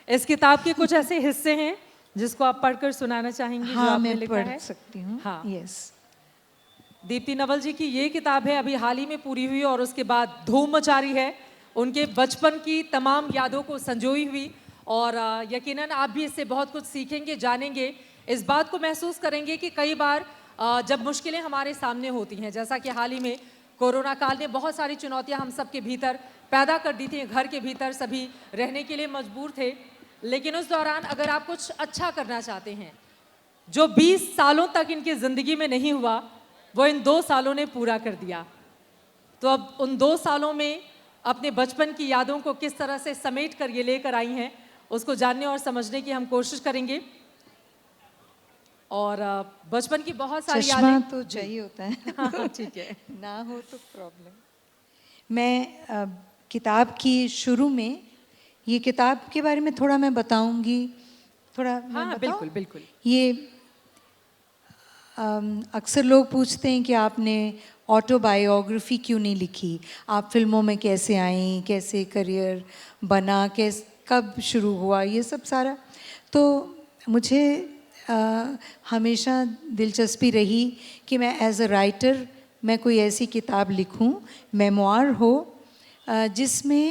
इस किताब के कुछ ऐसे हिस्से हैं जिसको आप पढ़कर सुनाना चाहेंगी? हाँ, जो आपने मैं लिखा पढ़ है? सकती हूँ। हाँ। यस। दीप्ति नवल जी की ये किताब है, अभी हाल ही में पूरी हुई और उसके बाद धूम मचा रही है। उनके बचपन की तमाम यादों को संजोई हुई और यकीनन आप भी इससे बहुत कुछ सीखेंगे, जानेंगे। इस बात को महसूस करेंगे कि कई बार जब मुश्किलें हमारे सामने होती हैं, जैसा कि हाल ही में कोरोना काल ने बहुत सारी चुनौतियां हम सबके भीतर पैदा कर दी थी। घर के भीतर सभी रहने के लिए मजबूर थे, लेकिन उस दौरान अगर आप कुछ अच्छा करना चाहते हैं, जो 20 सालों तक इनकी ज़िंदगी में नहीं हुआ, वो इन 2 सालों ने पूरा कर दिया। तो अब उन 2 सालों में अपने बचपन की यादों को किस तरह से समेट कर ये लेकर आई हैं, उसको जानने और समझने की हम कोशिश करेंगे। और बचपन की बहुत सारी चश्मा यादें तो चाहिए होता है। हाँ, ठीक है। ना हो तो प्रॉब्लम। मैं किताब की शुरू में, ये किताब के बारे में थोड़ा मैं बताऊंगी। थोड़ा मैं हाँ, बताऊं? बिल्कुल बिल्कुल। ये अक्सर लोग पूछते हैं कि आपने ऑटोबायोग्राफी क्यों नहीं लिखी, आप फिल्मों में कैसे आई, कैसे करियर बना, कब शुरू हुआ, ये सब सारा। तो मुझे हमेशा दिलचस्पी रही कि मैं एज अ राइटर मैं कोई ऐसी किताब लिखूं, मेमोir हो, जिसमें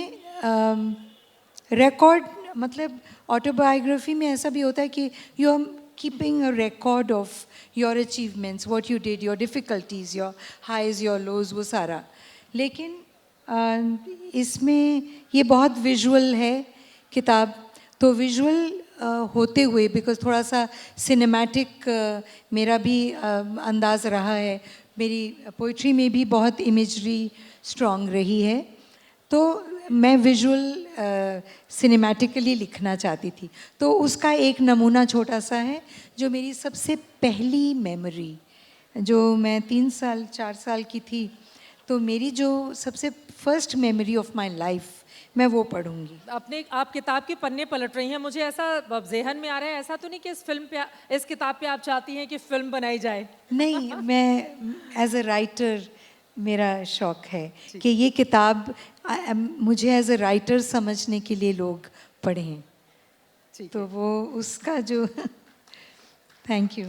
रिकॉर्ड, मतलब ऑटोबायोग्राफी में ऐसा भी होता है कि you are keeping a record of your achievements, what you did, your difficulties, your highs, your lows, वो सारा। लेकिन इसमें ये बहुत विजुअल है किताब। तो विजुअल होते हुए, बिकॉज थोड़ा सा सिनेमैटिक मेरा भी अंदाज़ रहा है, मेरी पोइट्री में भी बहुत इमेजरी स्ट्रॉन्ग रही है, तो मैं विजुअल सिनेमैटिकली लिखना चाहती थी। तो उसका एक नमूना छोटा सा है, जो मेरी सबसे पहली मेमोरी, जो मैं 3 साल 4 साल की थी, तो मेरी जो सबसे first memory of my life, मैं वो पढ़ूंगी। अपने आप किताब के पन्ने पलट रही हैं, मुझे ऐसा ज़हन में आ रहा है, ऐसा तो नहीं कि इस किताब पे आप चाहती हैं कि फिल्म बनाई जाए? नहीं, मैं एज अ राइटर मेरा शौक है कि ये किताब मुझे एज अ राइटर समझने के लिए लोग पढ़ें, तो वो उसका जो थैंक यू।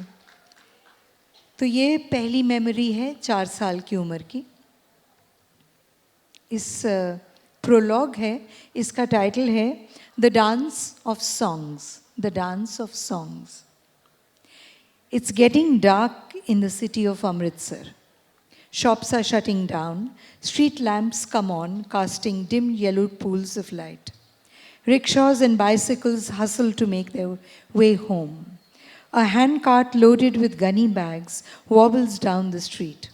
तो ये पहली मेमोरी है 4 साल की उम्र की। इस प्रोलॉग है, इसका टाइटल है the dance of songs. The dance of songs. It's getting dark in the city of Amritsar. Shops are shutting down. Street lamps come on, casting dim yellow pools of light. Rickshaws and bicycles hustle to make their way home. A handcart loaded with gunny bags wobbles down the street.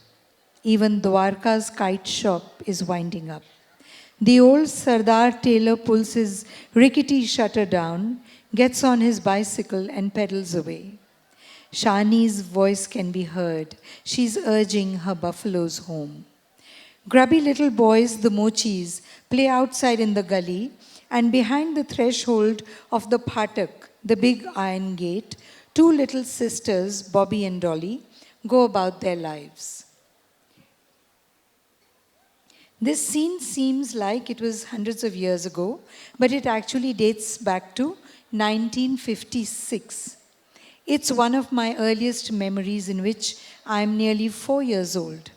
Even Dwarka's kite shop is winding up. The old Sardar tailor pulls his rickety shutter down, gets on his bicycle and pedals away. Shani's voice can be heard. She's urging her buffaloes home. Grubby little boys, the mochis, play outside in the gully, and behind the threshold of the Phatak, the big iron gate, 2 little sisters, Bobby and Dolly, go about their lives. This scene seems like it was hundreds of years ago, but it actually dates back to 1956. It's one of my earliest memories in which I'm nearly 4 years old.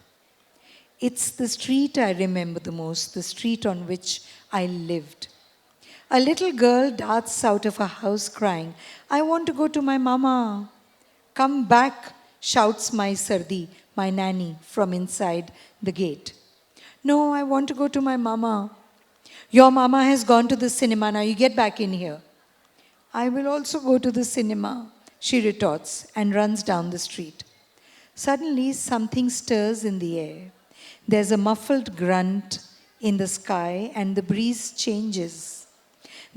It's the street I remember the most, the street on which I lived. A little girl darts out of her house crying, "I want to go to my mama." "Come back," shouts my Sardi, my nanny, from inside the gate. "No, I want to go to my mama." "Your mama has gone to the cinema, now you get back in here." "I will also go to the cinema," she retorts and runs down the street. Suddenly, something stirs in the air. There's a muffled grunt in the sky, and the breeze changes.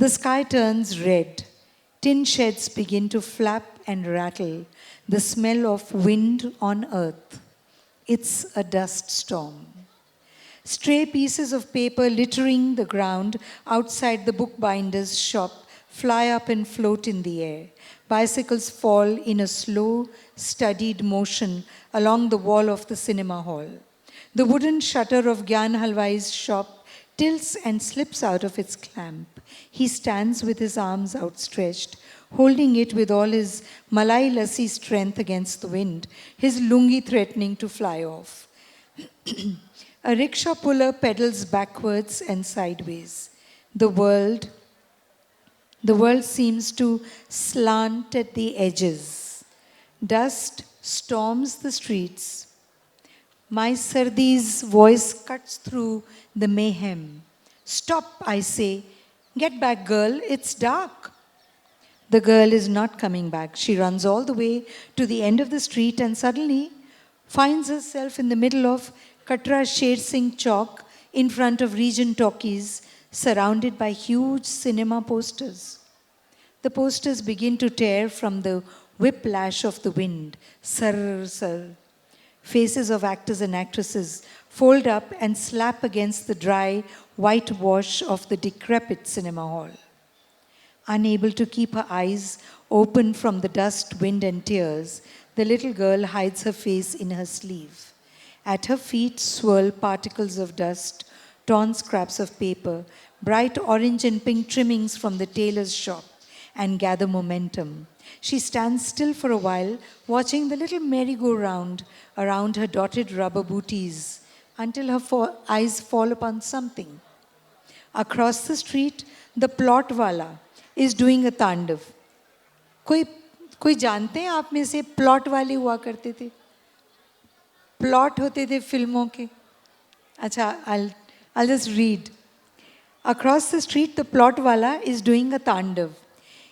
The sky turns red. Tin sheds begin to flap and rattle, the smell of wind on earth. It's a dust storm. Stray pieces of paper littering the ground outside the bookbinder's shop fly up and float in the air. Bicycles fall in a slow, studied motion along the wall of the cinema hall. The wooden shutter of Gyan Halwai's shop tilts and slips out of its clamp. He stands with his arms outstretched, holding it with all his Malai lassi strength against the wind, his lungi threatening to fly off. A rickshaw puller pedals backwards and sideways. The world seems to slant at the edges. Dust storms the streets. My Sardi's voice cuts through the mayhem. Stop, I say. Get back, girl. It's dark. The girl is not coming back. She runs all the way to the end of the street and suddenly finds herself in the middle of Katra Sher Singh Chowk in front of Regent Talkies, surrounded by huge cinema posters. The posters begin to tear from the whiplash of the wind. Sar, sar. Faces of actors and actresses fold up and slap against the dry whitewash of the decrepit cinema hall. Unable to keep her eyes open from the dust, wind, and tears, the little girl hides her face in her sleeve. At her feet swirl particles of dust, torn scraps of paper, bright orange and pink trimmings from the tailor's shop, and gather momentum. She stands still for a while, watching the little merry-go-round around her dotted rubber booties until her eyes fall upon something. Across the street, the plot wala is doing a तांडव. कोई जानते हैं आप में से plot वाले हुआ करते थे? प्लॉट होते थे फिल्मों के. अच्छा, I'll just read. Across the street, the plot wala is doing a तांडव.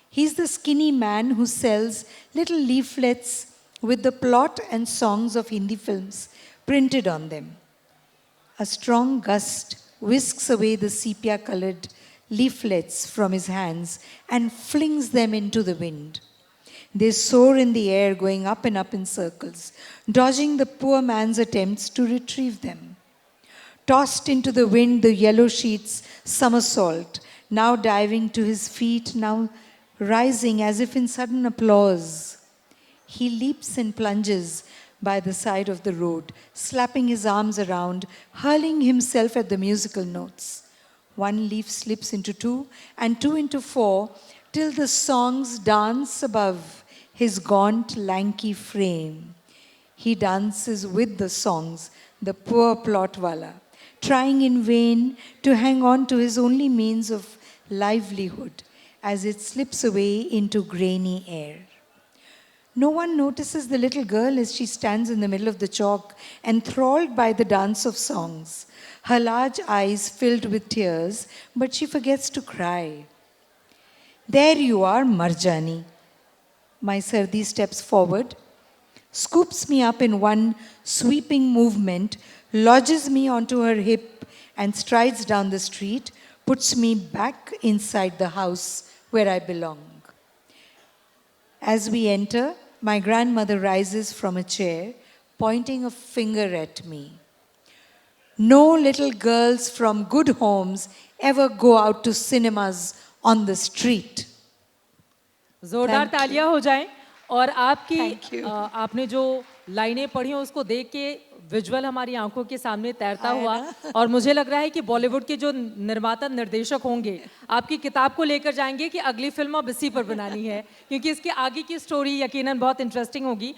He's the skinny man who sells little leaflets with the plot and songs of Hindi films printed on them. A strong gust whisks away the sepia-colored leaflets from his hands and flings them into the wind. They soar in the air, going up and up in circles, dodging the poor man's attempts to retrieve them. Tossed into the wind, the yellow sheets somersault, now diving to his feet, now rising as if in sudden applause. He leaps and plunges by the side of the road, slapping his arms around, hurling himself at the musical notes. One leaf slips into two, and two into four, till the songs dance above his gaunt, lanky frame. He dances with the songs, the poor plotwala, trying in vain to hang on to his only means of livelihood as it slips away into grainy air. No one notices the little girl as she stands in the middle of the chalk, enthralled by the dance of songs, her large eyes filled with tears, but she forgets to cry. There you are, Marjani. My Sardi steps forward, scoops me up in one sweeping movement, lodges me onto her hip, and strides down the street, puts me back inside the house where I belong. As we enter, my grandmother rises from a chair, pointing a finger at me. No little girls from good homes ever go out to cinemas on the street. जोरदार तालियां हो जाएं. और Thank you. आपने जो लाइनें पढ़ी हैं उसको देख के विजुअल हमारी आंखों के सामने तैरता हुआ, और मुझे लग रहा है कि बॉलीवुड के जो निर्माता निर्देशक होंगे आपकी किताब को लेकर जाएंगे कि अगली फिल्म अब इसी पर बनानी है, क्योंकि इसके आगे की स्टोरी यकीनन बहुत इंटरेस्टिंग होगी.